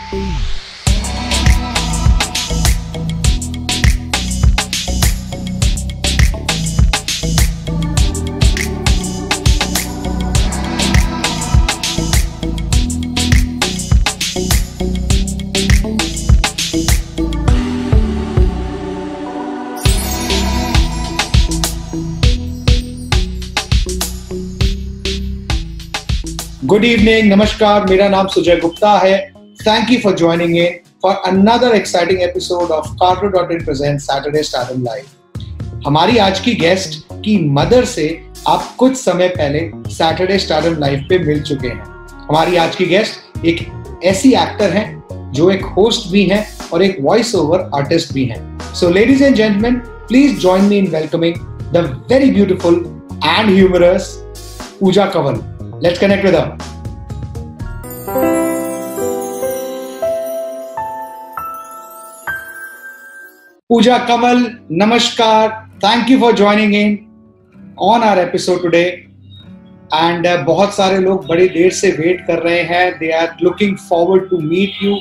Good evening, नमस्कार, मेरा नाम सुजय गुप्ता है. Thank you for joining in for another exciting episode of Carto.in presents Saturday Stardom Live. हमारी आज की गेस्ट की मदर से आप कुछ समय पहले Saturday Stardom Live पे मिल चुके हैं. हमारी आज की गेस्ट एक ऐसी एक्टर हैं जो एक होस्ट भी हैं और एक वॉइस ओवर आर्टिस्ट भी हैं. So ladies and gentlemen, please join me in welcoming the very beautiful and humorous Pooja Kanwal. Let's connect with her. Pooja Kanwal, namaskar. Thank you for joining in on our episode today. And बहुत सारे लोग बड़ी देर से wait कर रहे हैं. They are looking forward to meet you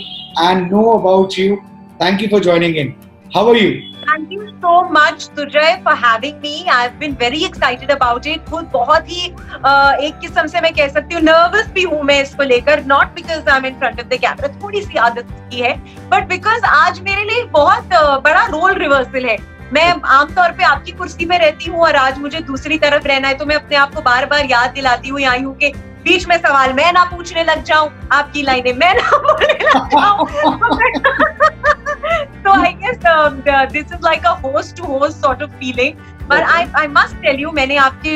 and know about you. Thank you for joining in. How are you? Thank you so much, Sujay, for having me. I've been very excited about it. खुद बहुत ही एक किस्म से मैं कह सकती हूँ nervous भी हूँ मैं इसको लेकर. Not because I'm in front of the camera, थोड़ी सी आदत की है, but because आज मेरे लिए बहुत बड़ा रोल रिवर्सल है. मैं आमतौर पे आपकी कुर्सी में रहती हूँ और आज मुझे दूसरी तरफ रहना है, तो मैं अपने आप को बार बार याद दिलाती हूँ आई हूँ कि बीच में सवाल मैं ना पूछने लग जाऊं, आपकी लाइनें मैं ना बोलने लग जाऊं. So I guess this is like a host to host sort of feeling. But I must tell you, मैंने आपके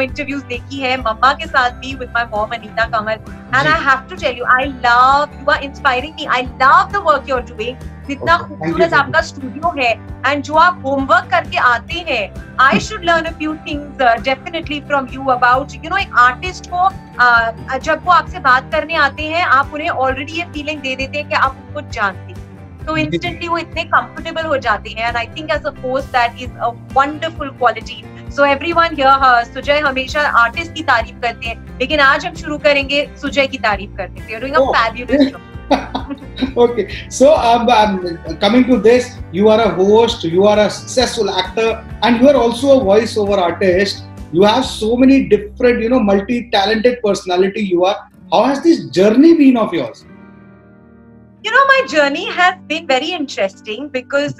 interviews देखी है मम्मा के साथ भी with my mom Anita Kanwal, and I have to tell you, you are inspiring me. I love the work you're doing. जितना खूबसूरत आपका स्टूडियो है and जो आप होमवर्क करके आते हैं, I should learn a few things definitely from you about एक आर्टिस्ट को जब वो आपसे बात करने आते हैं, आप उन्हें ऑलरेडी ये फीलिंग दे देते हैं कि आप उनको जानते हैं, तो इंस्टेंटली वो इतने कंफर्टेबल हो जाते हैं. And I think as a host that is a wonderful quality. So everyone here, Sujay हमेशा आर्टिस्ट की तारीफ करते हैं, लेकिन आज हम शुरू करेंगे सुजय की तारीफ करने से. You are doing a fabulous job. Okay, so coming to this, you are a host, you are a successful actor, and you are also a voice-over artist. You have so many different, multi-talented personality you are. How has this journey been of yours? My journey has been very interesting because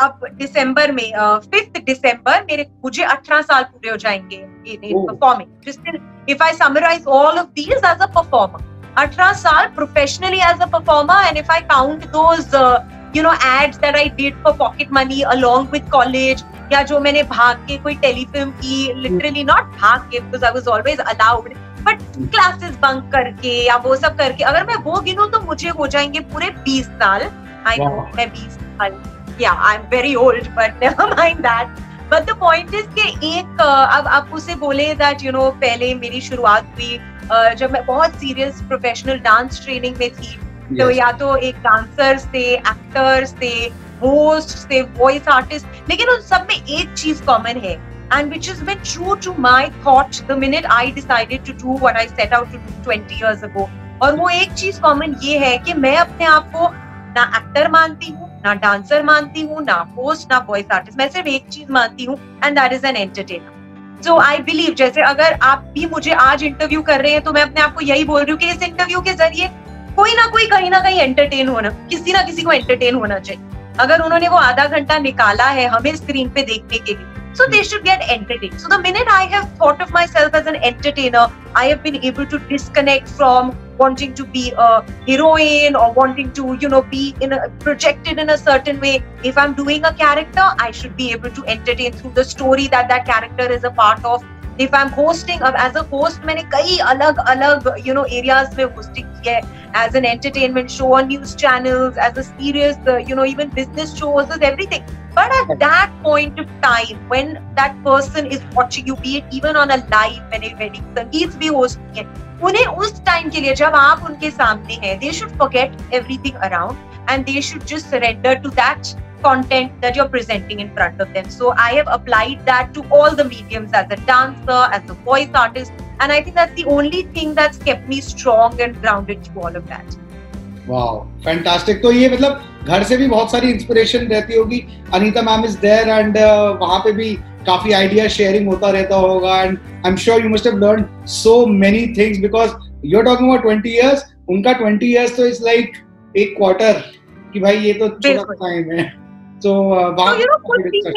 अब दिसंबर में 5th दिसंबर मुझे 18 साल पूरे हो जाएंगे in performing. Just if I summarize all of these as a performer, 18 साल professionally as a performer, and if I count those ads that I did for pocket money along with college, या जो मैंने भाग के कोई telefilm की, literally not भाग के because I was always allowed, but classes bunk करके या वो सब करके, अगर मैं वो गिनूं तो मुझे हो जाएंगे पूरे 20 साल. I know मैं 20 साल, yeah, I'm very old, but never mind that. But the point is कि एक अब आप उसे बोले that पहले मेरी शुरुआत हुई जब मैं बहुत सीरियस प्रोफेशनल डांस ट्रेनिंग में थी. तो या तो एक डांसर्स थे, एक्टर्स थे, होस्ट थे, वॉइस आर्टिस्ट, लेकिन उन सब में एक चीज कॉमन है, and which has been true to my thought the minute I decided to do what I set out to do 20 years ago. और वो एक चीज कॉमन ये है कि मैं अपने आप को ना एक्टर मानती हूँ, ना डांसर मानती हूँ, ना होस्ट, ना वॉइस आर्टिस्ट. मैं सिर्फ एक चीज मानती हूँ, and that is an entertainer. So I believe, जैसे अगर आप भी मुझे आज इंटरव्यू कर रहे हैं, तो मैं अपने आप को यही बोल रही हूँ कि इस इंटरव्यू के जरिए कोई ना कोई कहीं ना कहीं एंटरटेन होना, किसी ना किसी को एंटरटेन होना चाहिए. अगर उन्होंने वो आधा घंटा निकाला है हमें स्क्रीन पे देखने के लिए, so they should get entertained. So the minute I have thought of myself as an entertainer, I have been able to disconnect from wanting to be a heroine or wanting to, be projected in a certain way. If I'm doing a character, I should be able to entertain through the story that character is a part of. If I'm hosting, as a host, मैंने कई अलग areas में hosting की है, as an entertainment show on news channels, as a serious, even business shows, as everything. But at that point of time, when that person is watching you, be it even on a live, मैंने wedding संगीत भी host किए, उन्हें उस time के लिए जब आप उनके सामने हैं, they should forget everything around and they should just surrender to that content that you're presenting in front of them. So I have applied that to all the mediums, as a dancer, as a voice artist, and I think that's the only thing that's kept me strong and grounded through all of that. Wow, fantastic. तो ये मतलब घर से भी बहुत सारी inspiration रहती होगी। Anita ma'am is there and वहाँ पे भी काफी आइडिया शेयरिंग होता रहता होगा, and I am sure you must have learned so many things because you are talking about 20 years, उनका 20 years तो इट्स लाइक एक क्वार्टर कि भाई ये तो छोटा टाइम है। तो कुछ चीजें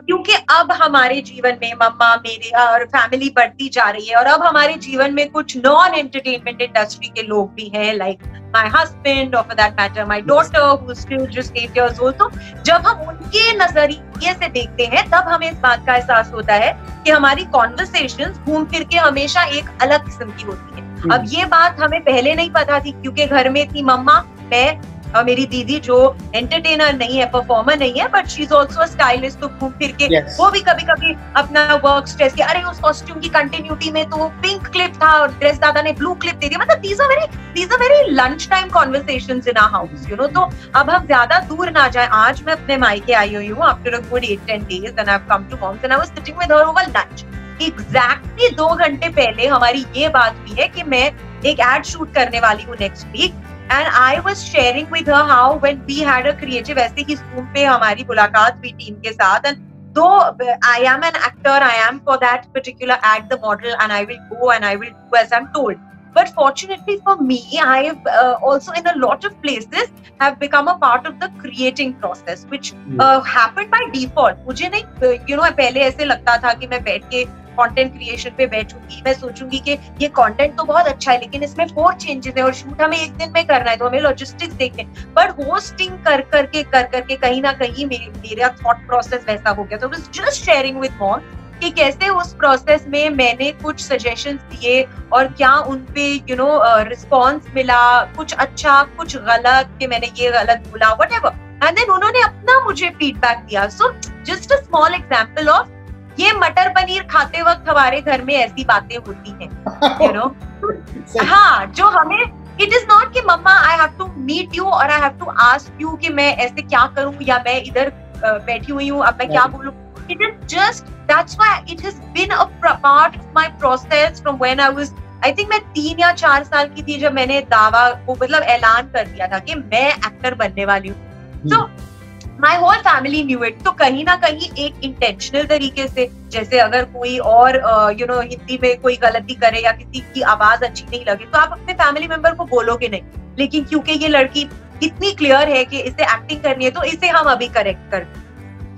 क्योंकि अब हमारे जीवन में मम्मा मेरे और फैमिली बढ़ती जा रही है, और अब हमारे जीवन में कुछ नॉन एंटरटेनमेंट इंडस्ट्री के लोग भी हैं, लाइक माय हस्बैंड और for that matter my daughter who is still just 8 years old। तो जब हम उनके नजरिए से देखते हैं तब हमें इस बात का एहसास होता है कि हमारी कॉन्वर्सेशंस घूम फिर के हमेशा एक अलग किस्म की होती है। अब ये बात हमें पहले नहीं पता थी क्योंकि घर में थी मम्मा, मैं और मेरी दीदी जो एंटरटेनर नहीं है, परफॉर्मर नहीं है, but she is also a stylist. तो घूम फिर के वो भी कभी कभी अपना वर्क स्ट्रेस के अरे उस कॉस्ट्यूम की कंटिन्यूटी में तो पिंक क्लिप था और ड्रेस दादा ने ब्लू क्लिप दे दिया। मतलब these are very lunch time conversations in our house, you know। तो अब हम ज्यादा दूर ना जाए। आज मैं अपने मायके आई हुई हूँ after a good 8-10 days and I've come to mom's and I was sitting with her over lunch। Exactly 2 घंटे पहले हमारी ये बात हुई है कि मैं एक एड शूट करने वाली हूँ next week, and I was sharing with her how when we had a creative, ऐसे ही Zoom पे हमारी मुलाकात हुई टीम के साथ, and though I am an actor, I am for that particular ad the model, and I will go and I will do as I'm told. But fortunately for me, I've also in a lot of places have become a part of the creating process, which happened by default. मुझे नहीं, you know, पहले ऐसे लगता था कि मैं बैठ के कंटेंट क्रिएशन पे बैठूंगी, मैं सोचूंगी कि ये कंटेंट तो बहुत अच्छा है लेकिन इसमें 4 चेंजेस है और शूट हमें एक दिन में करना है तो हमें लॉजिस्टिक्स देखने। बट होस्टिंग कर करके कहीं ना कहीं मेरा थॉट प्रोसेस वैसा हो गया। तो I was just sharing with mom कि कैसे उस प्रोसेस में मैंने कुछ सजेशंस दिए और क्या उनपे यू नो रिस्पॉन्स मिला, कुछ अच्छा कुछ गलत, कि मैंने ये गलत बोला व्हाटएवर, एंड देन उन्होंने अपना मुझे फीडबैक दिया। So just a small example of ये मटर पनीर खाते वक्त हमारे घर में ऐसी बातें होती हैं, यू नो। हाँ, जो हमें इट इज नॉट कि मम्मा I have to meet you और I have to ask you कि मैं ऐसे क्या करूं या मैं इधर बैठी हुई हूँ अब मैं क्या बोलूं। It is just that's why it has been a part of my process from when I was, I think मैं 3 या 4 साल की थी जब मैंने दावा को मतलब ऐलान कर दिया था कि मैं एक्टर बनने वाली हूँ। तो my whole family knew it. तो कहीं ना कहीं एक इंटेंशनल तरीके से, जैसे अगर कोई और यू नो हिंदी में कोई गलती करे या किसी की आवाज अच्छी नहीं लगे तो आप अपने फैमिली मेंबर को बोलोगे नहीं, लेकिन क्योंकि ये लड़की इतनी क्लियर है कि इसे एक्टिंग करनी है तो इसे हम अभी करेक्ट कर दें।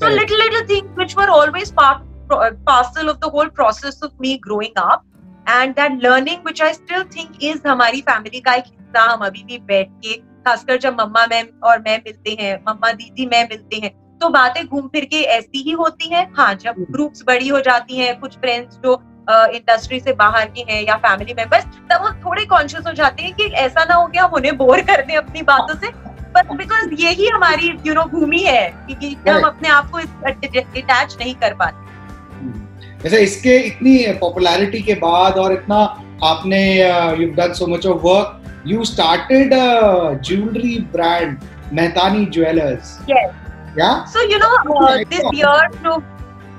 So little things which were always parcel of the whole process of me growing up, and that learning which I still think is हमारी फैमिली का एक हिस्सा। हम अभी भी बैठ के, खासकर जब मम्मा मैम और मैं मिलते हैं, मम्मा दीदी मैं मिलते हैं, तो बातें घूम फिर के ऐसी ही होती हैं। हाँ, जब ग्रुप्स बड़ी हो जाती हैं, कुछ फ्रेंड्स जो इंडस्ट्री से बाहर के हैं या फैमिली मेंबर्स, तब हम थोड़े कॉन्शियस हो जाते हैं कि ऐसा ना हो कि हम उन्हें बोर कर दें अपनी बातों से, बट बिकॉज यही हमारी यू नो भूमि है कि हम अपने आप को डिटैच नहीं कर पाते। वैसे इसके इतनी पॉपुलैरिटी के बाद और इतना आपने you've done so much of work, you started a jewelry brand, Mehtani Jewelers. Yes. Yeah. So you know this year to,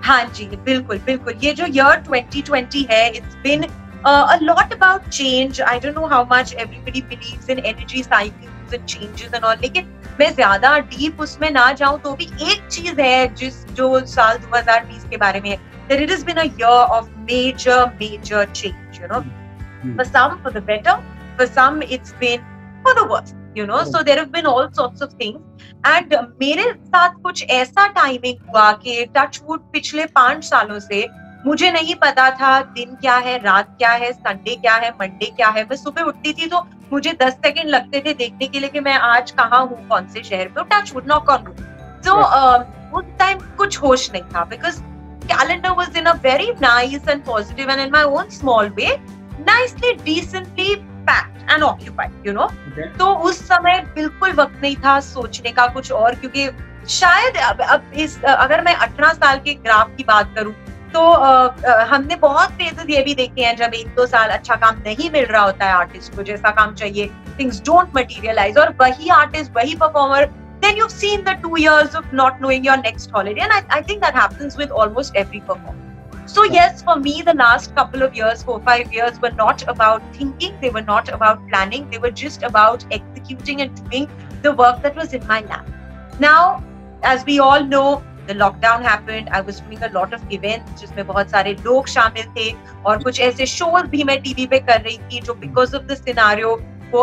हाँ जी बिल्कुल बिल्कुल, ये जो year 2020 है, it's been a lot about change. I don't know how much everybody believes in energy cycles and changes and all, लेकिन मैं ज्यादा deep उसमें ना जाऊं तो भी एक चीज है जो साल 2020 के बारे में है, that it has been a year of major change, you know. For some for the better, for some it's been for the worst, you know. So there have been all sorts of things, and मेरे साथ कुछ ऐसा timing हुआ कि touch wood पिछले 5 सालों से मुझे नहीं पता था दिन क्या है, रात क्या है, संडे क्या है, मंडे क्या है। मैं सुबह उठती थी तो मुझे 10 सेकंड लगते थे देखने के लिए कि मैं आज कहाँ हूँ, कौन से शहर पे, touch wood knock on would. तो उस टाइम कुछ होश नहीं था, because calendar was in a very nice and positive and in my own small way nicely decently packed and occupied, you know. तो उस समय बिल्कुल वक्त नहीं था सोचने का कुछ और, क्योंकि शायद अब इस अगर मैं 18 साल के ग्राफ की बात करूं तो हमने बहुत फेजेस ये भी देखे हैं जब 1-2 साल अच्छा काम नहीं मिल रहा होता है आर्टिस्ट को, जैसा काम चाहिए, things don't materialize, और वही आर्टिस्ट वही performer, then you've seen the 2 years of not knowing your next holiday, and I think that happens with almost every performer. So yes, for me, the last couple of years, 4-5 years, were not about thinking. They were not about planning. They were just about executing and doing the work that was in my lap. Now, as we all know, the lockdown happened. I was doing a lot of events जिसमें बहुत सारे लोग शामिल थे और कुछ ऐसे shows भी मैं TV पे कर रही थी जो because of the scenario वो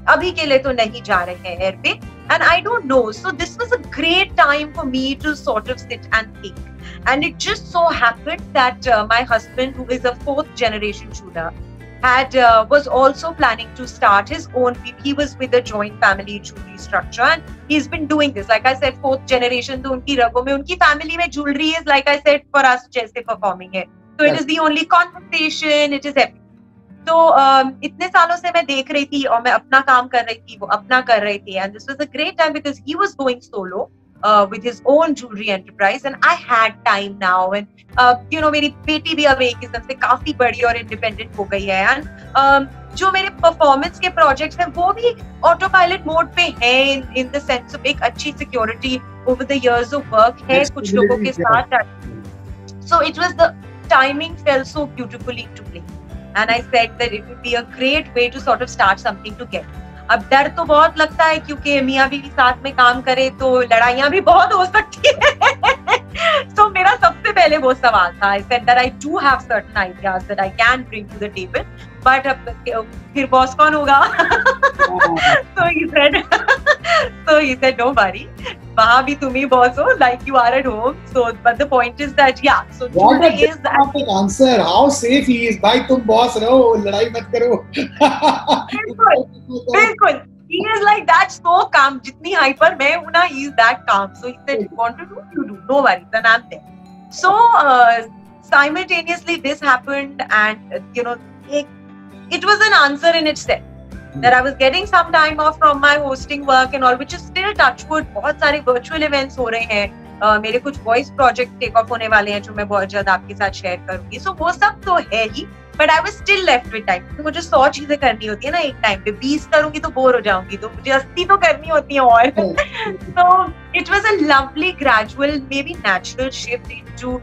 अभी के लिए तो नहीं जा रहे हैं air पे. And I don't know. So this was a great time for me to sort of sit and think. And it just so happened that my husband, who is a 4th generation Chula, was also planning to start his own. He was with a joint family jewelry structure, and he's been doing this. Like I said, 4th generation. तो उनकी रगों में, उनकी family में jewelry is, like I said, for us जैसे performing है. So it is the only conversation. It is everything. तो इतने सालों से मैं देख रही थी और मैं अपना काम कर रही थी, वो अपना कर रही थी. And this was a great time because he was going solo. With his own jewelry enterprise, and I had time now, and मेरी बेटी भी अब एक किस्म से काफी बड़ी और इंडिपेंडेंट हो गई है, and जो मेरे परफॉर्मेंस के प्रोजेक्ट्स हैं वो भी ऑटो पायलट मोड पे हैं in the sense of एक अच्छी security over the years of work है कुछ लोगों के साथ. So it was the timing fell so beautifully to play, and I said that it would be a great way to sort of start something together. अब डर तो बहुत लगता है क्योंकि मियाँ बीवी साथ में काम करे तो लड़ाइयाँ भी बहुत हो सकती है. So मेरा सबसे पहले वो सवाल था. I said that I do have certain ideas that I can bring to the table, but फिर बॉस कौन होगा? So he said don't worry, वहाँ भी तुम ही बॉस हो, like you are at home. So but the point is that yeah, so what a diplomatic answer. How safe he is. भाई तुम boss रहो, लड़ाई मत करो. बिल्कुल. He is like that, so calm. जितनी hyper मैं हूँ ना, he is that calm. So he said, you want to do, you do. No worries, then I'm there. So simultaneously this happened, and it was an answer in itself. That I was getting some time off from my hosting work and all, which is still touchwood. बहुत सारे virtual events हो रहे हैं. मेरे कुछ voice project take off होने वाले हैं जो मैं बहुत जल्द आपके साथ share करूँगी. So वो सब तो है ही, but I was still left with time. तो मुझे 100 चीजें करनी होती है ना एक टाइम पे. 20 करूँगी तो बोर हो जाऊँगी, तो मुझे 80 तो करनी होती है और. So it was a lovely, gradual, maybe natural shift into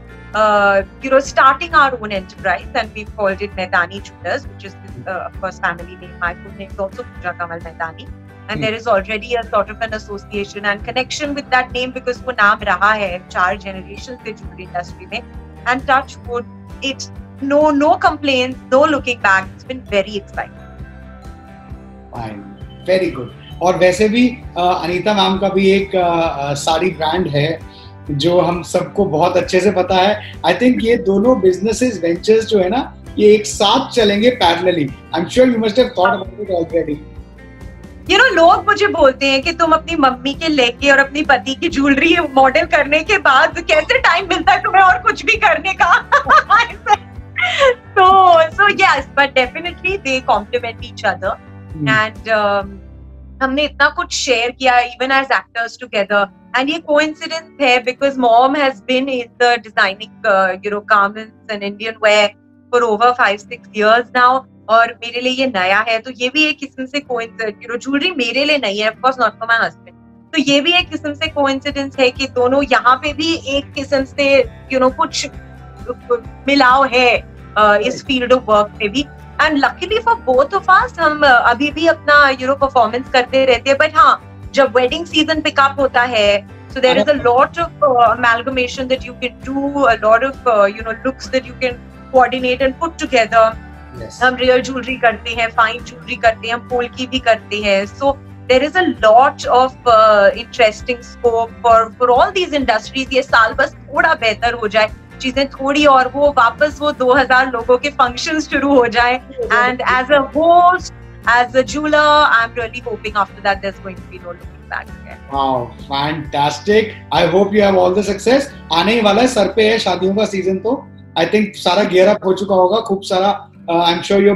starting our own enterprise, and we've called it Maidani Jewelers, which is of course family name. My full name is also Pooja Kamal Maidani, and there is already a sort of an association and connection with that name because वो नाम रहा है 4 generations से jewelry industry में. And touch wood, it's no complaints, no looking back. It's been very exciting. Fine, very good. और वैसे भी Anita ma'am का भी एक साड़ी ब्रांड है जो हम सबको बहुत अच्छे से पता है. आई थिंक ये दोनों बिजनेसेस वेंचर्स जो है ना, ये एक साथ चलेंगे parallelly. I am sure you must have thought about it already. लोग मुझे बोलते हैं कि तुम अपनी मम्मी के लेके और अपनी पति की ज्वेलरी मॉडल करने के बाद कैसे टाइम मिलता है तुम्हें और कुछ भी करने का. So yes, but definitely they complement each other. And हमने इतना कुछ शेयर किया even as actors together. And ये coincidence है because mom has been in the designing garments and Indian wear for over 5-6 years now. और मेरे लिए ये नया है, तो ये भी एक किस्म से ज्वेलरी मेरे लिए नहीं है, of course not for my husband. तो ये भी एक किस्म से कोइंसिडेंस है कि दोनों यहाँ पे भी एक किस्म से कुछ मिलाव है इस फील्ड ऑफ वर्क में भी. And luckily for both of us हम अभी भी अपना परफॉर्मेंस करते रहते हैं. बट हाँ, जब वेडिंग सीजन पिकअप होता है, so there is a lot of amalgamation that you can do, a lot of looks that you can coordinate and put together. Yes. हम रियल ज्वेलरी करते हैं, फाइन ज्वेलरी करते हैं, हम पोल्की भी करते हैं. So there is a lot of interesting scope for all these industries. ये साल बस थोड़ा बेहतर हो जाए, चीजें थोड़ी और वो वापस वो 2000 लोगों के functions शुरू हो जाए. And as a host, as a jeweler, I'm really hoping after that there's going to be no looking back again. Wow, fantastic! I hope you have all the success. आने ही वाला है, सर पे है शादियों का सीजन, तो I think सारा gear up हो चुका होगा, खूब सारा. I'm sure you're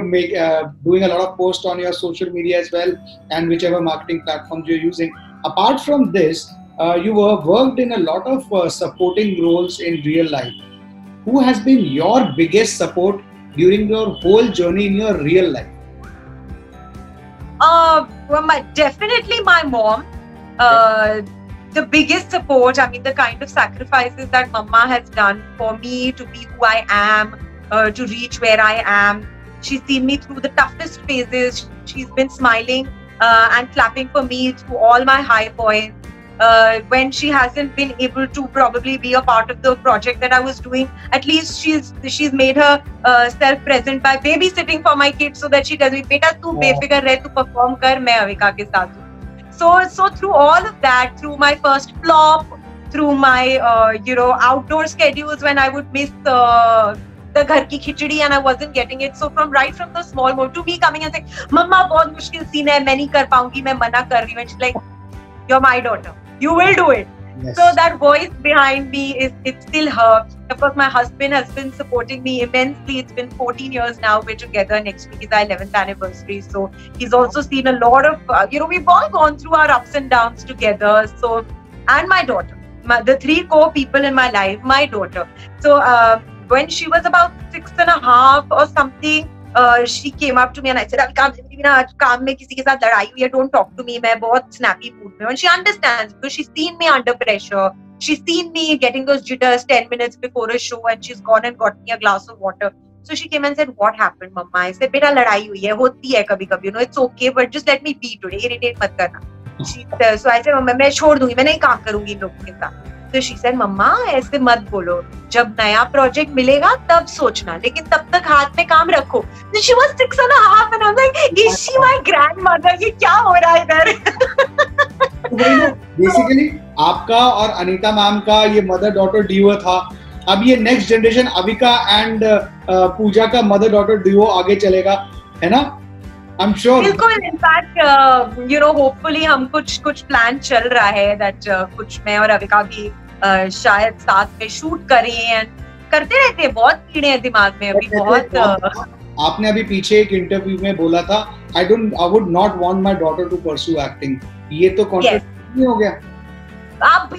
doing a lot of posts on your social media as well, and whichever marketing platforms you're using. Apart from this, you worked in a lot of supporting roles in real life. Who has been your biggest support during your whole journey in your real life? Definitely my mom. the biggest support, I mean, the kind of sacrifices that Mama has done for me to be who I am, to reach where I am. She's seen me through the toughest phases. She's been smiling and clapping for me through all my high points. When she hasn't been able to probably be a part of the project that I was doing, at least she's made her self present by babysitting for my kids, so that she tells me, "Beta, tu बेफिक्र रह, tu perform कर, मैं अविका के साथ हूँ." So through all of that, through my first flop, through my outdoor schedules when I would miss the घर की खिचड़ी and I wasn't getting it. So right from the small moment to me coming and saying, "मम्मा बहुत मुश्किल scene है, मैं नहीं कर पाऊंगी, मैं मना कर रही हूँ." And she's like, "You're my daughter. You will do it." Yes. So that voice behind me it's still her. Of course, my husband has been supporting me immensely. It's been 14 years now. We're together. Next week is our 11th anniversary. So he's also seen a lot of, we've all gone through our ups and downs together. So, and my daughter, the three core people in my life, my daughter. So when she was about 6.5 or something, she came up to me and I said, "Avika, काम में किसी के साथ लड़ाई हुई है, don't talk to me. मैं बहुत snappy mood में हूँ." And she understands because she's seen me under pressure. She's seen me getting those jitters 10 minutes before a show, and she's gone and got me a glass of water. So she came and said, "What happened, Mama?" I said, "बेटा लड़ाई हुई है, होती है कभी-कभी, it's okay, but just let me be today. Irritate मत करना." So I said, "Mama, मैं छोड़ दूंगी, मैं नहीं काम करूंगी इन लोगों के साथ." तो she said, "मम्मा ऐसे मत बोलो, जब नया प्रोजेक्ट मिलेगा तब सोचना, लेकिन तब तक हाथ में काम रखो." So she was 6.5 and I'm like, "Is she my grandmother? ये क्या हो रहा है इधर?" बेसिकली आपका और अनीता मैम का ये मदर डॉटर डुओ था. अब ये नेक्स्ट जनरेशन अविका एंड पूजा का मदर डॉटर डुओ आगे चलेगा, है ना? I'm sure. बिल्कुल. इनफैक्ट होपफुली हम कुछ प्लान चल रहा है दैट कुछ मैं और अविका भी शायद साथ में शूट करें एंड करते रहते हैं. बहुत कीड़े हैं दिमाग में अभी, बहुत. आपने अभी पीछे एक इंटरव्यू में बोला था, I would not want my daughter to pursue acting. ये तो कॉन्ट्रैक्ट नहीं हो गया? आप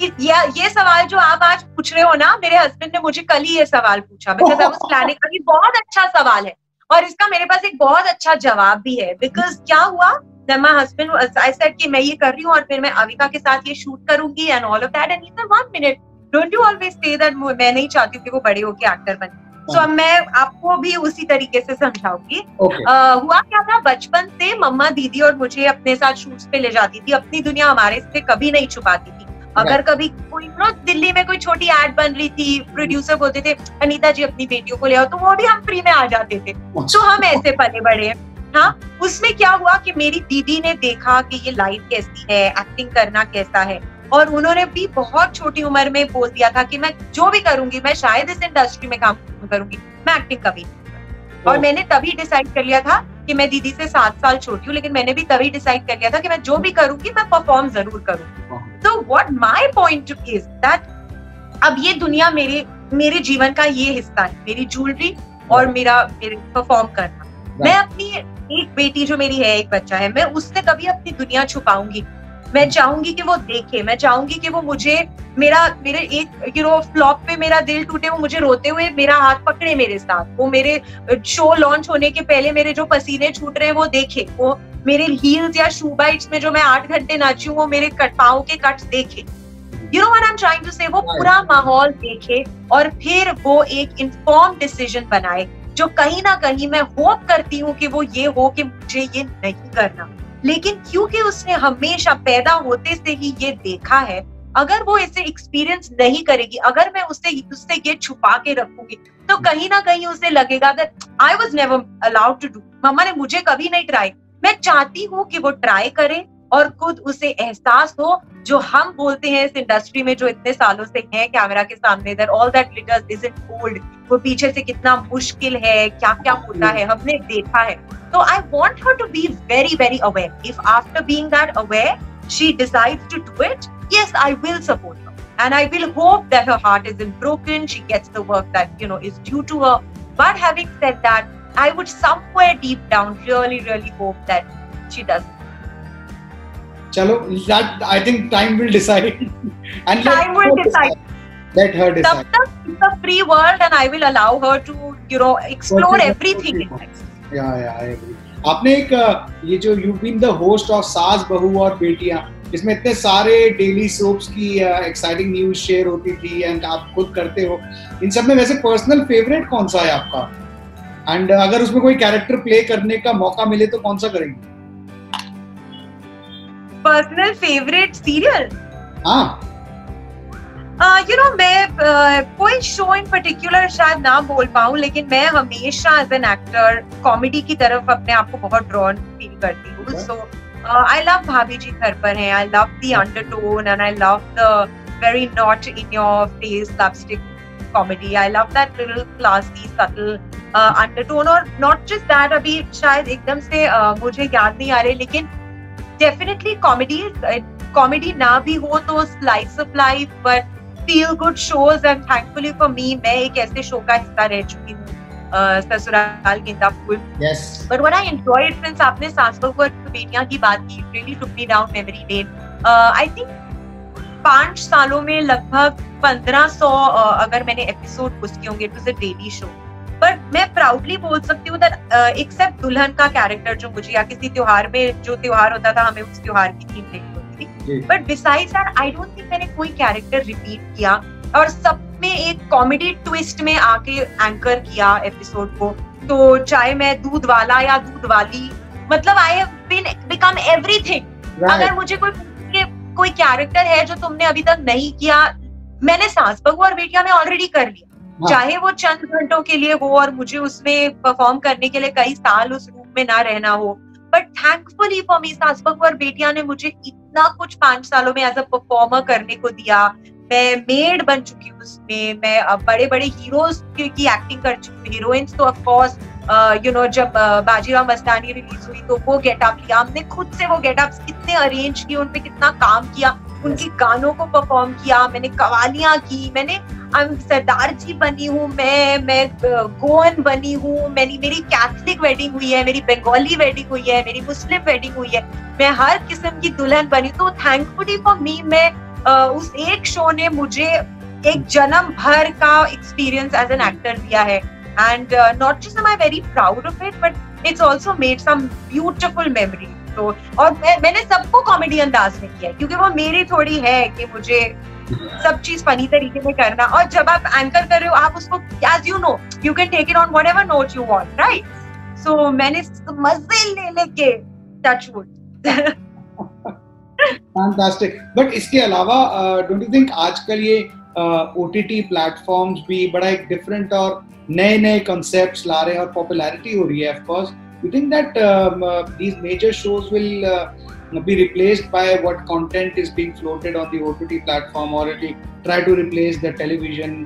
ये सवाल जो आप आज पूछ रहे हो ना, मेरे हस्बैंड ने मुझे कल ही ये सवाल पूछा. Because I was planning. ये बहुत अच्छा सवाल है और इसका मेरे पास एक बहुत अच्छा जवाब भी है. बिकॉज क्या हुआ, जब माय हस्बैंड आई सेड कि मैं ये कर रही हूँ और फिर मैं अविका के साथ ये शूट करूंगी and all of that, and he said 1 minute, don't you always say that मैं नहीं चाहती हूँ कि वो बड़े होके एक्टर बने. सो मैं आपको भी उसी तरीके से समझाऊंगी. हुआ क्या था, बचपन से मम्मा, दीदी और मुझे अपने साथ शूट्स पे ले जाती थी. अपनी दुनिया हमारे से कभी नहीं छुपाती थी. अगर कभी कोई दिल्ली में कोई छोटी एड बन रही थी, प्रोड्यूसर बोलते थे, "अनीता जी अपनी बेटियों को ले आओ", तो वो भी हम फ्री में आ जाते थे. तो हम ऐसे पले बड़े हैं. हाँ, उसमें क्या हुआ कि मेरी दीदी ने देखा कि ये लाइफ कैसी है, एक्टिंग करना कैसा है, और उन्होंने भी बहुत छोटी उम्र में बोल दिया था कि मैं जो भी करूंगी, मैं शायद इस इंडस्ट्री में काम करूंगी, मैं एक्टिंग कभी नहीं करूंगी. और मैंने तभी डिसाइड कर लिया था कि मैं दीदी से 7 साल छोटी हूँ, लेकिन मैंने भी तभी डिसाइड कर लिया था कि मैं जो भी करूंगी मैं परफॉर्म जरूर करूंगी. तो what my point is that अब ये दुनिया मेरे जीवन का ये हिस्सा है, मेरी ज्वेलरी और मेरे परफॉर्म करना. मैं अपनी एक बेटी जो मेरी है, एक बच्चा है, मैं उससे कभी अपनी दुनिया छुपाऊंगी? मैं चाहूंगी कि वो देखे, मैं चाहूंगी कि वो मुझे मेरे एक फ्लॉप पे मेरा दिल टूटे, वो मुझे रोते हुए मेरा हाथ पकड़े मेरे साथ, वो मेरे शो लॉन्च होने के पहले मेरे जो पसीने छूट रहे हैं वो देखे, वो मेरे हील्स या शू बाइट्स में जो मैं 8 घंटे नाची हूँ वो मेरे पाँव के कट्स देखे. You know what I'm trying to say? वो पूरा माहौल देखे और फिर वो एक इन्फॉर्म्ड डिसीजन बनाए, जो कहीं ना कहीं मैं होप करती हूँ कि वो ये हो कि मुझे ये नहीं करना. लेकिन क्योंकि उसने हमेशा पैदा होते से ही ये देखा है, अगर वो इसे एक्सपीरियंस नहीं करेगी, अगर मैं उससे ये छुपा के रखूंगी, तो कहीं ना कहीं उसे लगेगा that I was never allowed to do. मम्मा ने मुझे कभी नहीं ट्राई. मैं चाहती हूँ कि वो ट्राई करे और खुद उसे एहसास हो, जो हम बोलते हैं इस इंडस्ट्री में जो इतने सालों से है कैमरा के सामने, that all that glitters isn't gold, वो पीछे से कितना मुश्किल है, क्या क्या होता है, हमने देखा है. So I want her to be very, very aware. If after being that aware, she decides to do it, yes, I will support her. And I will hope that her heart isn't broken, she gets the work that, is due to her. But having said that, I would somewhere deep down really, really hope that she doesn't. Chalo, that I think time will decide. And time will decide. Let her decide. Tab tak it's a free world and I will allow her to, explore everything in life. Yeah, I agree. आपने एक ये जो you've been the host of सास बहू और बेटियां, जिसमें इतने सारे डेली सोप्स की एक्साइटिंग न्यूज शेयर होती थी एंड आप खुद करते हो, इन सब में वैसे पर्सनल फेवरेट कौन सा है आपका? एंड अगर उसमें कोई कैरेक्टर प्ले करने का मौका मिले तो कौन सा करेंगे? Personal favourite serial? हाँ, मैं कोई शो इन पर्टिकुलर शायद ना बोल पाऊं, लेकिन मैं हमेशा एज एन एक्टर कॉमेडी की तरफ अपने आप को बहुत ड्रॉन फील करती हूँ. सो आई लव भाभी जी घर पर हैं. I love the undertone and I love the very not in your face slapstick comedy. I love that little classy subtle undertone. और not just that, अभी शायद एकदम से मुझे याद नहीं आ रहे, लेकिन definitely comedy ना भी हो तो slice of life, but feel good shows, and thankfully for me, मैं एक ऐसे शो का हिस्सा रह चुकी हूँ, ससुराल गेंदा फूल. yes. But what I enjoyed, since आपने सास बहू और बेटियां की बात की, really took me down memory lane. I think 5 सालों में लगभग 1500 अगर मैंने एपिसोड पुश किए होंगे. It was a daily show. But मैं प्राउडली बोल सकती हूँ दैट एक्सेप्ट दुल्हन का कैरेक्टर जो मुझे, या किसी त्योहार में जो त्योहार होता था हमें उस त्योहार की थीम देनी होती थी, but besides that I don't think मैंने कोई कैरेक्टर रिपीट किया, और सब में एक कॉमेडी ट्विस्ट में आके एंकर किया एपिसोड को. तो चाहे मैं दूध वाला या दूध वाली, मतलब I have been become everything. अगर मुझे कोई कैरेक्टर है जो तुमने अभी तक नहीं किया, मैंने सास बहू और बेटियां में ऑलरेडी कर लिया. चाहे वो चंद घंटों के लिए हो और मुझे उसमें परफॉर्म करने के लिए कई साल उस रूप में ना रहना हो, बट थैंकफुली फॉर मी सास बहू और बेटियां ने मुझे इतना कुछ 5 सालों में एज अ परफॉर्मर करने को दिया. मैं मेड बन चुकी हूँ उसमें, मैं बड़े बड़े हीरोज की एक्टिंग कर चुकी हूँ. हीरोइंस तो ऑफ कोर्स जब बाजीराव मस्तानी रिलीज हुई तो वो गेटअप लिया हमने खुद से, वो गेटअप्स कितने अरेंज किए, उनपे कितना काम किया, उनके गानों को परफॉर्म किया, मैंने कवालियां की, मैंने सरदार जी बनी हूँ, मैं गोवन बनी हूँ, मेरी कैथलिक वेडिंग हुई है, मेरी बंगाली वेडिंग हुई है, मेरी मुस्लिम वेडिंग हुई है, मैं हर किस्म की दुल्हन बनी. तो थैंकफुली फॉर मी, मैं उस एक शो ने मुझे एक जन्म भर का एक्सपीरियंस एज एन एक्टर दिया है. And not just am I very proud of it, but it's also made some beautiful memories. तो और मैंने सबको कॉमेडी अंदाज में किया है, क्योंकि वो मेरी थोड़ी है कि मुझे सब चीज फनी तरीके में करना. और जब आप एंकर कर रहे हो, आप उसको as you know, you can take it on whatever note you want, right? So मैंने मजे ले लेके touch wood. Fantastic. But इसके अलावा don't you think आजकल ये OTT प्लेटफॉर्म्स भी बड़ा एक डिफरेंट और नए कॉन्सेप्ट्स ला रहे हैं और पॉपुलैरिटी हो रही है? Of course, you think that these major shows will be replaced by what content is being floated on the OTT platform, or it will try to replace the television?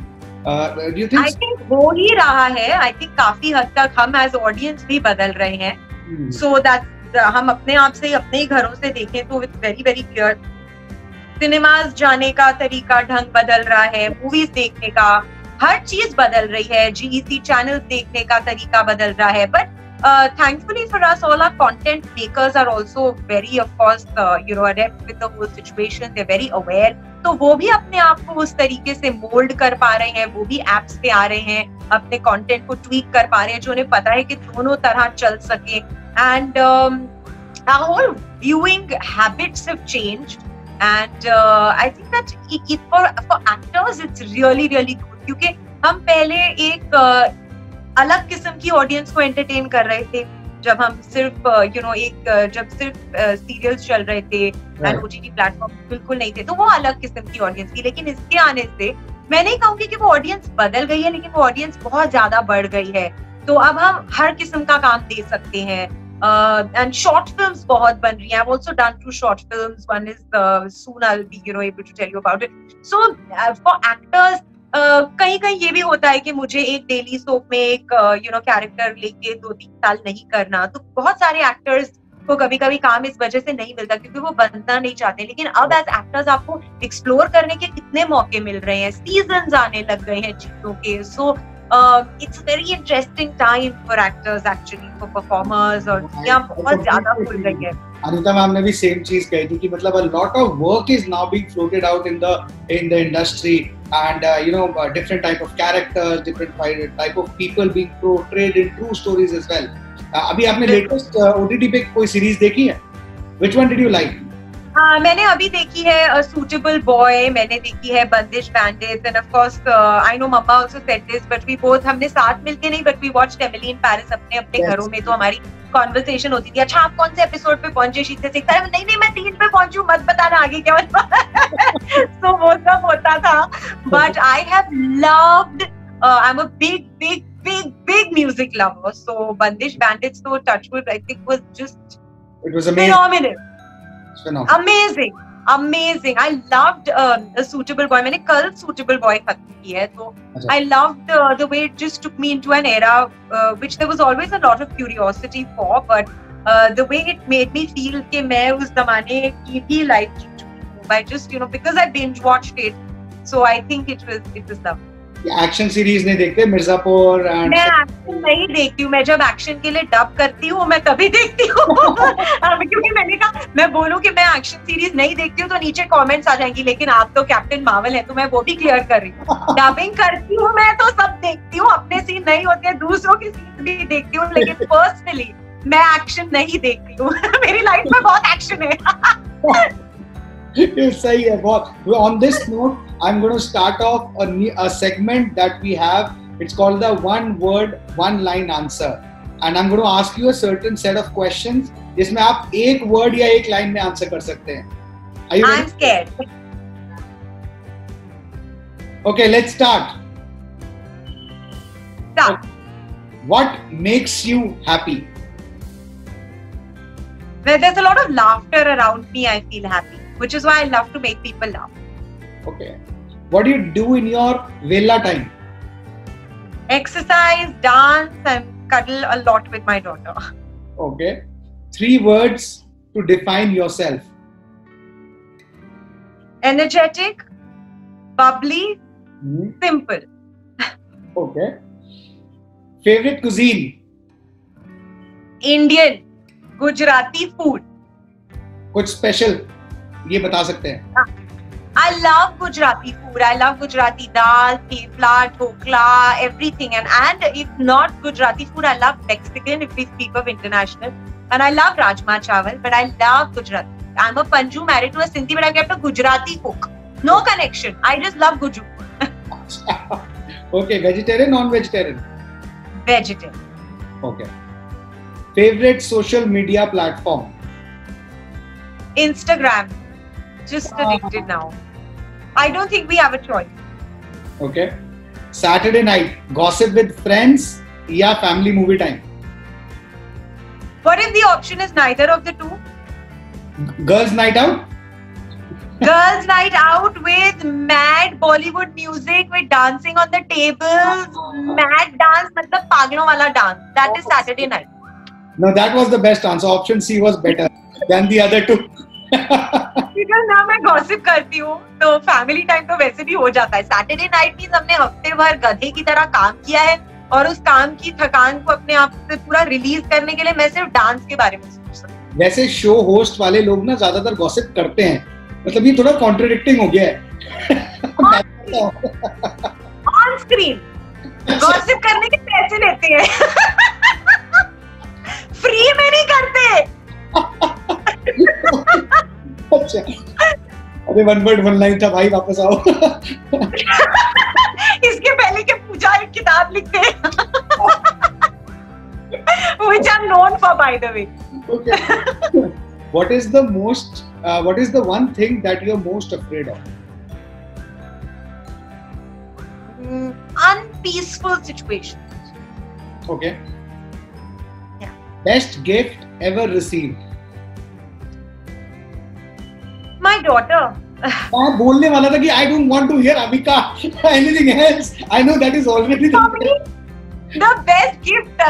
Do you think? I think हो ही रहा है. I think काफी हद तक हम as audience भी बदल रहे हैं. So that हम अपने आप से, अपने ही घरों से देखें तो it's very very clear. Cinemas जाने का तरीका, ढंग बदल रहा है, मूवीज देखने का हर चीज बदल रही है, GEC चैनल्स देखने का तरीका बदल रहा है. But thankfully for us, all our content makers are also very, of course, adept with the whole situation. They're very aware. तो वो भी अपने आप को उस तरीके से मोल्ड कर पा रहे हैं, वो भी एप्स पे आ रहे हैं, अपने कंटेंट को ट्वीक कर पा रहे हैं, जो उन्हें पता है कि दोनों तरह चल सके. And our whole viewing habits have changed, and I think that for actors it's really really good, क्योंकि हम पहले एक अलग किस्म की ऑडियंस को एंटरटेन कर रहे थे जब हम सिर्फ जब सिर्फ सीरियल्स चल रहे थे एंड OTT प्लेटफॉर्म बिल्कुल नहीं थे, तो वो अलग किस्म की ऑडियंस थी. लेकिन इसके आने से मैं नहीं कहूंगी कि वो ऑडियंस बदल गई है, लेकिन वो ऑडियंस बहुत ज्यादा बढ़ गई है. तो अब हम हर किस्म का काम दे सकते हैं. And short films बहुत बन रही हैं. I've also done 2 short films. One is soon I'll be able to tell you about it. So for actors कहीं ये भी होता है कि मुझे एक डेली सोप में एक कैरेक्टर लेके 2-3 साल नहीं करना. तो बहुत सारे एक्टर्स को कभी काम इस वजह से नहीं मिलता क्योंकि वो बनना नहीं चाहते. लेकिन अब एज एक्टर्स आपको एक्सप्लोर करने के कितने मौके मिल रहे हैं, सीजन्स आने लग गए हैं चीजों के. सो it's a very interesting time for actors actually, for performers, और दुनिया बहुत ज्यादा खुल गई है. अनीता मैम ने भी सेम चीज कही थी कि मतलब a lot of work is now being floated out in the industry, and different type of characters, different type of people being portrayed in true stories as well. अभी आपने लेटेस्ट OTT पे कोई series देखी है? Which one did you like? मैंने अभी देखी है सूटेबल बॉय, मैंने देखी है Bandish Bandits, and of course I know mama also said this, but we both, हमने साथ मिलके नहीं, but we watched Emily in Paris अपने अपने घरों में, तो हमारी कॉन्वर्सेशन होती थी, अच्छा आप कौन से एपिसोड पे पहुंचे शीत से, नहीं मैं 3 पे पहुंचू, मत बताना आगे क्या हुआ। So वो सब होता था, but I have loved, I'm a big music lover, so Bandish Bandits to Touchwood I think was just, it was amazing. Amazing. I loved a Suitable Boy. मैंने कल Suitable Boy खत्म की है, तो I loved the way it just took me into an era which there was always a lot of curiosity for, but the way it made me feel कि मैं उस जमाने की भी लाइफ जी चुकी हूँ, by just because I binge watched it, so I think it was lovely. Action series नहीं देखते मिर्जापुर? मैं एक्शन नहीं देखती हूँ, मैं जब एक्शन के लिए डब करती हूँ मैं तभी देखती हूँ। क्योंकि मैंने कहा मैं बोलूँ कि मैं एक्शन सीरीज नहीं देखती हूँ तो नीचे कमेंट्स आ जाएंगी, लेकिन आप तो कैप्टन मार्वल है, तो मैं वो भी क्लियर कर रही हूँ। डबिंग करती हूँ मैं तो सब देखती हूँ, अपने सीन नहीं होते हैं दूसरों के सीन भी देखती हूँ, लेकिन पर्सनली मैं एक्शन नहीं देखती हूँ। मेरी लाइफ में बहुत एक्शन है। सही है बहुत। On this note, I'm going to start off a segment that we have. It's called the one word, one line answer. And I'm going to ask you a certain set of questions जिसमें आप एक word या एक line में answer कर सकते हैं. Are you ready? I'm scared. Okay, let's start. Start. What makes you happy? Well, there's a lot of laughter around me, I feel happy, which is why I love to make people laugh. Okay. What do you do in your villa time? Exercise, dance, and cuddle a lot with my daughter. Okay. 3 words to define yourself. Energetic, bubbly, simple. Okay. Favorite cuisine? Indian, Gujarati food. कुछ special ये बता सकते हैं? I love Gujarati food. I love Gujarati dal, thepla, dhokla, everything. And if not Gujarati food, I love Mexican if we speak of international. And I love Rajma Chawal, but I love Gujarati. I'm a Panju married to a Sindhi, but I kept a Gujarati cook. No connection. I just love Guju. Okay, vegetarian, non-vegetarian? Vegetarian. Okay. Favorite social media platform? Instagram. Just addicted now. I don't think we have a choice. Okay. Saturday night, gossip with friends या family movie time? What if the option is neither of the two? Girls night out? Girls night out with mad Bollywood music, with dancing on the tables, mad dance, मतलब पागलों वाला dance. That is Saturday night. No, that was the best answer. Option C was better than the other two. Because ना मैं gossip करती हूँ तो family time तो वैसे भी हो जाता है. सैटरडे नाइट मींस हमने हफ्ते भर गधे की तरह काम किया है और उस काम की थकान को अपने आप से पूरा रिलीज करने के लिए मैं सिर्फ डांस के बारे में सोच सकती हूँ. वैसे शो होस्ट वाले लोग ना ज्यादातर गॉसिप करते हैं, मतलब ये थोड़ा कॉन्ट्रडिक्टिंग हो गया है. ऑन स्क्रीन गॉसिप करने के पैसे लेते हैं, फ्री में नहीं करते. अच्छा, अरे वन वर्ड वन लाइन था भाई, वापस आओ. इसके पहले के पूजा एक किताब लिखते हैं, which I'm known for, by the way. Okay. What is the one thing that you're most afraid of? Unpeaceful situations. Okay. Yeah. Best gift ever received? My daughter. मैं बोलने वाला था कि I don't want to hear Amika anything else. I know that is already For me, the best gift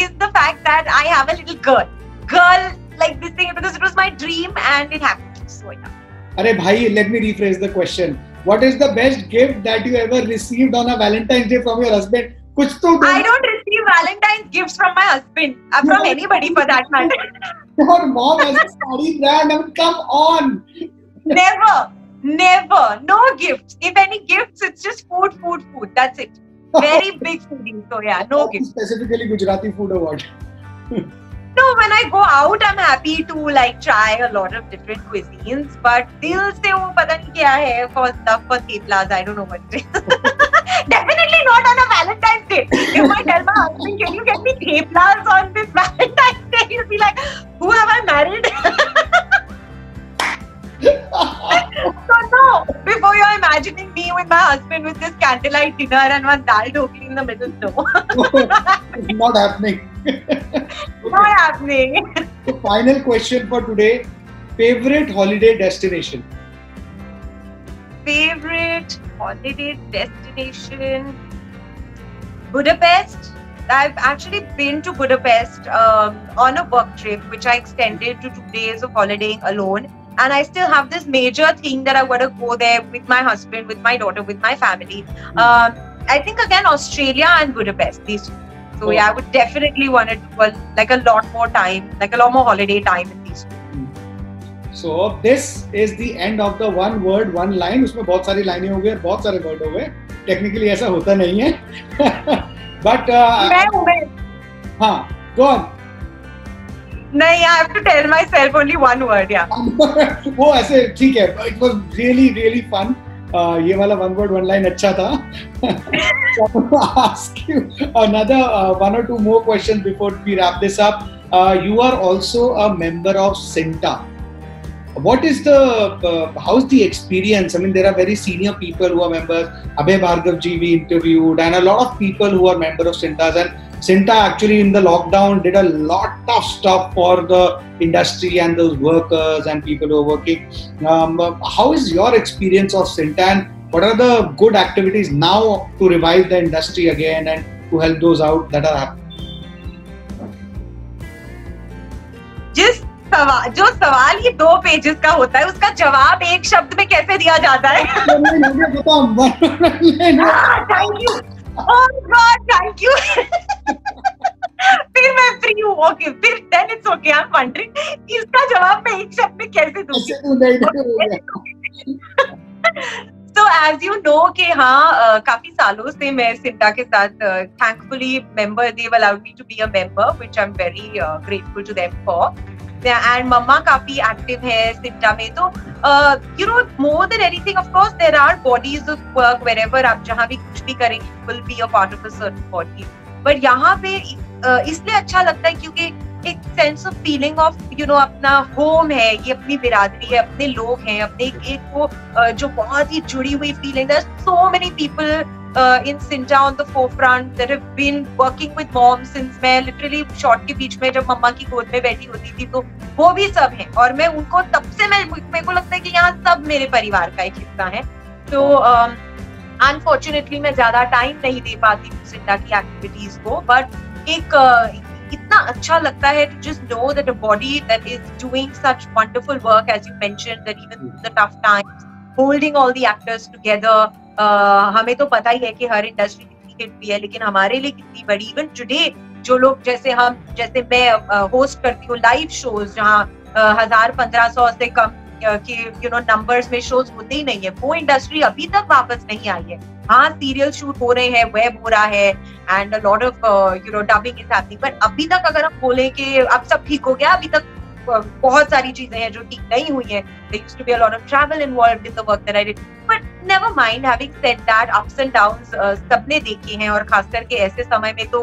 is the fact that I have a little girl like this thing, because it was my dream and it happened. So yeah. अरे भाई, let me rephrase the question. What is the best gift that you ever received on a Valentine's Day from your husband? कुछ तो I don't receive Valentine's gifts from my husband, from anybody for that matter. Your mom has a saree brand. I mean, come on. Never. No gifts. If any gifts, it's just food. That's it. Very big foodie. So yeah, no gifts. Specifically Gujarati food or what? No, when I go out, I'm happy to like try a lot of different cuisines. But दिल से वो पता नहीं क्या है for stuff for theplas. I don't know what it is. Definitely not on a Valentine's Day. If I tell my husband, can you get me theplas on this Valentine's Day? He'll be like, who have I married? So no, before you're imagining me with my husband with this candlelight dinner and one dal dhokli in the middle, no. It's not happening. Not happening. So final question for today. Favorite holiday destination? Favorite holiday destination? Budapest. I've actually been to Budapest on a work trip, which I extended to 2 days of holidaying alone. And I still have this major thing that I want to go there with my husband, with my daughter, with my family. I think again Australia and Budapest, these two. So yeah, I would definitely want to do a lot more time, like a lot more holiday time in these two. So this is the end of the one word, one line. उसमें बहुत सारी लाइनें हो गई, बहुत सारे word हो गए. Technically ऐसा होता नहीं है. But हाँ, go on. नहीं, I have to tell myself only one word, yeah. वो ऐसे ठीक है. It was really fun. ये वाला one word one line अच्छा था. So I'm going to ask you another one or two more questions before we wrap this up. You are also a member of CINTA. What is how's the experience? I mean, there are very senior people who are members. Abhay Bhargav ji we interviewed, and a lot of people who are members of CINTAs. And CINTA actually in the lockdown did a lot of stuff for the industry and those workers and people who are working. How is your experience of CINTA, and what are the good activities now to revive the industry again and to help those out that are happening? जो सवाल ये 2 pages का होता है, उसका जवाब एक शब्द में कैसे दिया जाता है? Thank you. Oh God, thank you. फिर मैं फ्री हूँ, ओके, फिर then it's okay. I'm wondering इसका जवाब मैं एक शब्द में कैसे दूँगी? So as you know कि हाँ काफी सालों से मैं CINTA के साथ thankfully member, they've allowed me to be a member, which I'm very grateful to them for. And मम्मा काफी एक्टिव है CINTA में, तो you know, more than anything, of course there are bodies of work wherever आप जहाँ भी कुछ भी करें, will be a part of a certain body. But यहाँ पे इसलिए अच्छा लगता है क्योंकि एक sense of feeling of you know अपना होम है, ये अपनी बिरादरी है, अपने लोग हैं, अपने एक वो जो बहुत ही जुड़ी हुई feeling. There's so many people in CINTA on the forefront that have been working with moms since मैं literally शॉर्ट के बीच में जब मम्मा की गोद में बैठी होती थी तो वो भी सब हैं, और मैं उनको तब से मेरे को लगता है कि यहाँ सब मेरे परिवार का एक हिस्सा है. तो अनफॉर्चुनेटली मैं ज्यादा टाइम नहीं दे पाती हूँ CINTA की एक्टिविटीज को, बट एक इतना अच्छा लगता है to just know that a body that is doing such wonderful work, as you mentioned, that even through the tough times, holding all the actors together. हमें तो पता ही है कि हर इंडस्ट्री कितनी हिट भी है, लेकिन हमारे लिए कितनी बड़ी. इवन टुडे जो लोग जैसे मैं होस्ट करती हूँ लाइव शोज जहाँ 1000-1500 से कम कि यू नो नंबर्स में शोज होते ही नहीं है, वो इंडस्ट्री अभी तक वापस नहीं आई है. हाँ, सीरियल शूट हो रहे हैं, वेब हो रहा है, and a lot of you know dubbing is happening, but अभी तक अगर हम बोले कि अब सब ठीक हो गया, अभी तक बहुत सारी चीजें हैं जो ठीक नहीं हुई हैं. There used to be a lot of travel involved in the work that I did, but never mind. Having said that, ups and downs सबने देखे हैं, और खास करके ऐसे समय में तो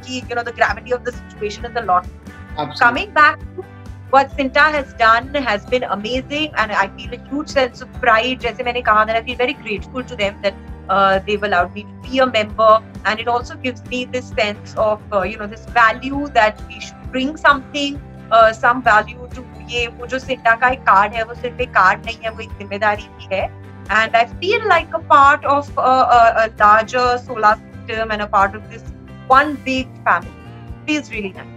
कि you know the gravity of the situation is a lot. Absolutely. Coming back to what CINTA has done has been amazing, and I feel a huge sense of pride. जैसे मैंने कहा, that I feel very grateful to them that they've allowed me to be a member, and it also gives me this sense of you know this value that we should bring something. Some value to ये वो जो CINTA का एक card है, वो सिर्फ एक card नहीं है, वो एक जिम्मेदारी भी है. And I feel like a part of a larger solar system and a part of this one big family. Feels really nice.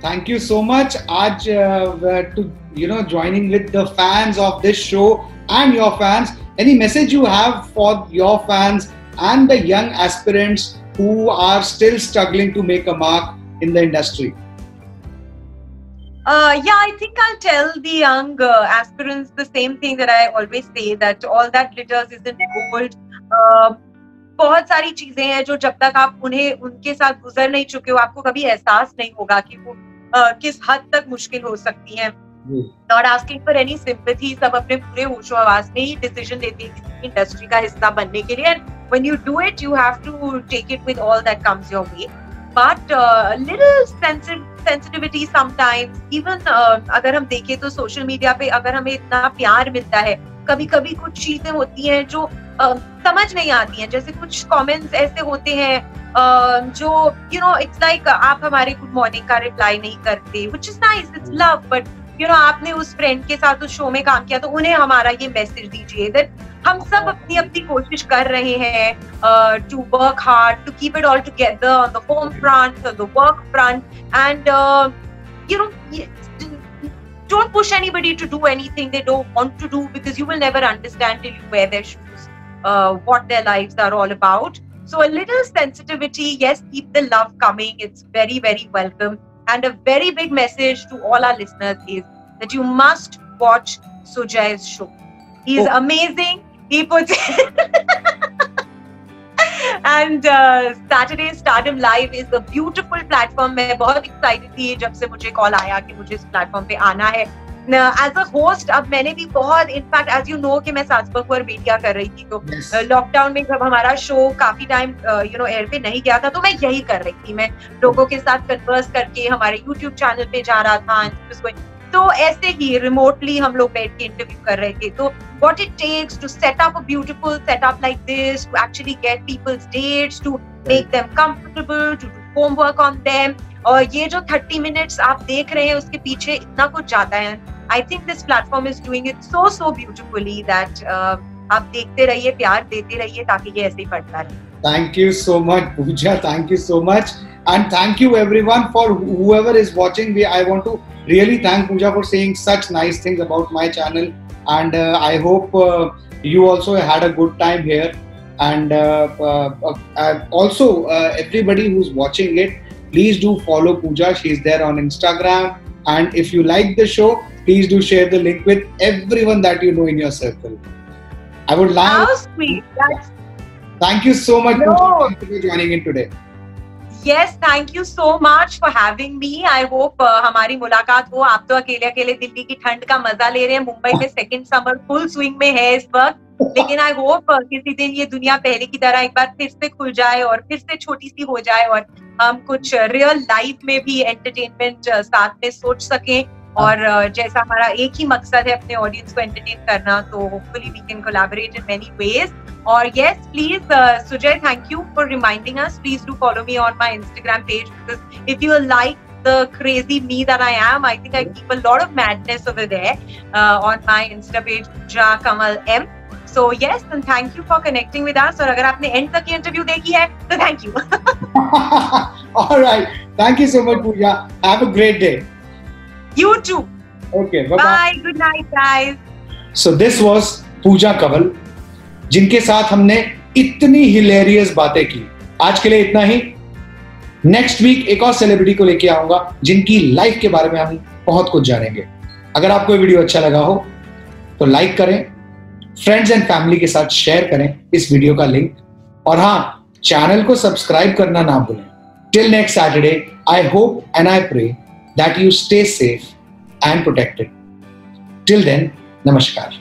Thank you so much. आज to you know joining with the fans of this show and your fans. Any message you have for your fans and the young aspirants who are still struggling to make a mark in the industry? Yeah, I think I'll tell the young aspirants the same thing that I always say, that all that glitters isn't gold. बहुत सारी चीजें हैं जो जब तक आप उनके साथ गुजर नहीं चुके हो, आपको कभी एहसास नहीं होगा कि वो किस हद तक मुश्किल हो सकती है। Not asking for any sympathy, सब अपने पूरे होशो हवास में ही डिसीजन लेते हैं किसी इंडस्ट्री का हिस्सा बनने के लिए, and when you do it you have to take it with all that comes your way, but little sensitivity sometimes, even अगर हम देखें तो सोशल मीडिया पे अगर हमें इतना प्यार मिलता है, कभी कभी कुछ चीजें होती हैं जो समझ नहीं आती हैं, जैसे कुछ कमेंट्स ऐसे होते हैं जो इट्स लाइक आप हमारे गुड मॉर्निंग का रिप्लाई नहीं करते, which is nice, it's love, but आपने उस फ्रेंड के साथ उस शो में काम किया तो उन्हें हमारा ये मैसेज दीजिए दैट हम सब अपनी अपनी कोशिश कर रहे हैं to work hard, to keep it all together on the home front, the work front, and don't push anybody to do anything they don't want to do, because you will never understand till you wear their shoes what their lives are all about. So a little sensitivity, yes, keep the love coming, it's very, very welcome. And a very big message to all our listeners is that you must watch Sujay's show. He's amazing. He puts and Saturday Stardom Live is a beautiful platform. मैं बहुत excited थी जब से मुझे call आया कि मुझे इस प्लेटफॉर्म पे आना है एज अ होस्ट। अब मैंने भी बहुत, इनफैक्ट एज यू नो कि मैं सासबक पर मीडिया कर रही थी, तो लॉकडाउन में जब हमारा शो काफी टाइम एयर पे नहीं गया था तो मैं यही कर रही थी, मैं लोगों के साथ कन्वर्स करके हमारे यूट्यूब चैनल पे जा रहा था, तो ऐसे ही रिमोटली हम लोग बैठ के इंटरव्यू कर रहे थे। तो what it takes to set up a beautiful setup like this, to actually get people's dates, to make them comfortable, to do homework on them, और ये जो 30 minutes आप देख रहे हैं उसके पीछे इतना कुछ जाता है। I think this platform is doing it so beautifully that आप देखते रहिए, प्यार देते रहिए ताकि ये ऐसे ही बढ़ता रहे। Thank you so much, Pooja. Thank you so much, and thank you everyone for whoever is watching. I want to really thank Pooja for saying such nice things about my channel, and I hope you also had a good time here. And also everybody who's watching it, please do follow Pooja. She's there on Instagram, and if you like the show, please do share the link with everyone that you know in your circle. I would like. How sweet! Thank you so much, Pooja. Thank you for joining in today. Yes, thank you so much for having me. I hope हमारी मुलाकात हो। आप तो अकेले दिल्ली की ठंड का मजा ले रहे हैं, मुंबई में सेकंड समर फुल स्विंग में है इस वक्त, लेकिन आई होप किसी दिन ये दुनिया पहले की तरह एक बार फिर से खुल जाए और फिर से छोटी सी हो जाए और हम कुछ रियल लाइफ में भी एंटरटेनमेंट साथ में सोच सकें, और जैसा हमारा एक ही मकसद है अपने ऑडियंस को एंटरटेन करना, तो hopefully we can collaborate in many ways. और yes, please, Sujay, thank you for reminding us. Please do follow me on my Instagram page, because if you like the crazy me that I am, I think I keep a lot of madness over there on my Insta page, Pooja Kamal M. So yes, and thank you for connecting with us. और अगर आपने end तक ये interview देखी है तो thank you. All right, thank you so much, Pooja. Have a great day. You too. Okay, bye. Bye. Good night, guys. So this was Pooja Kamal, जिनके साथ हमने इतनी हिलेरियस बातें की। आज के लिए इतना ही। नेक्स्ट वीक एक और सेलिब्रिटी को लेके आऊंगा जिनकी लाइफ के बारे में हम बहुत कुछ जानेंगे। अगर आपको ये वीडियो अच्छा लगा हो तो लाइक करें, फ्रेंड्स एंड फैमिली के साथ शेयर करें इस वीडियो का लिंक, और हाँ, चैनल को सब्सक्राइब करना ना भूलें। Till next Saturday, I hope and I pray that you stay safe and protected. Till then, नमस्कार।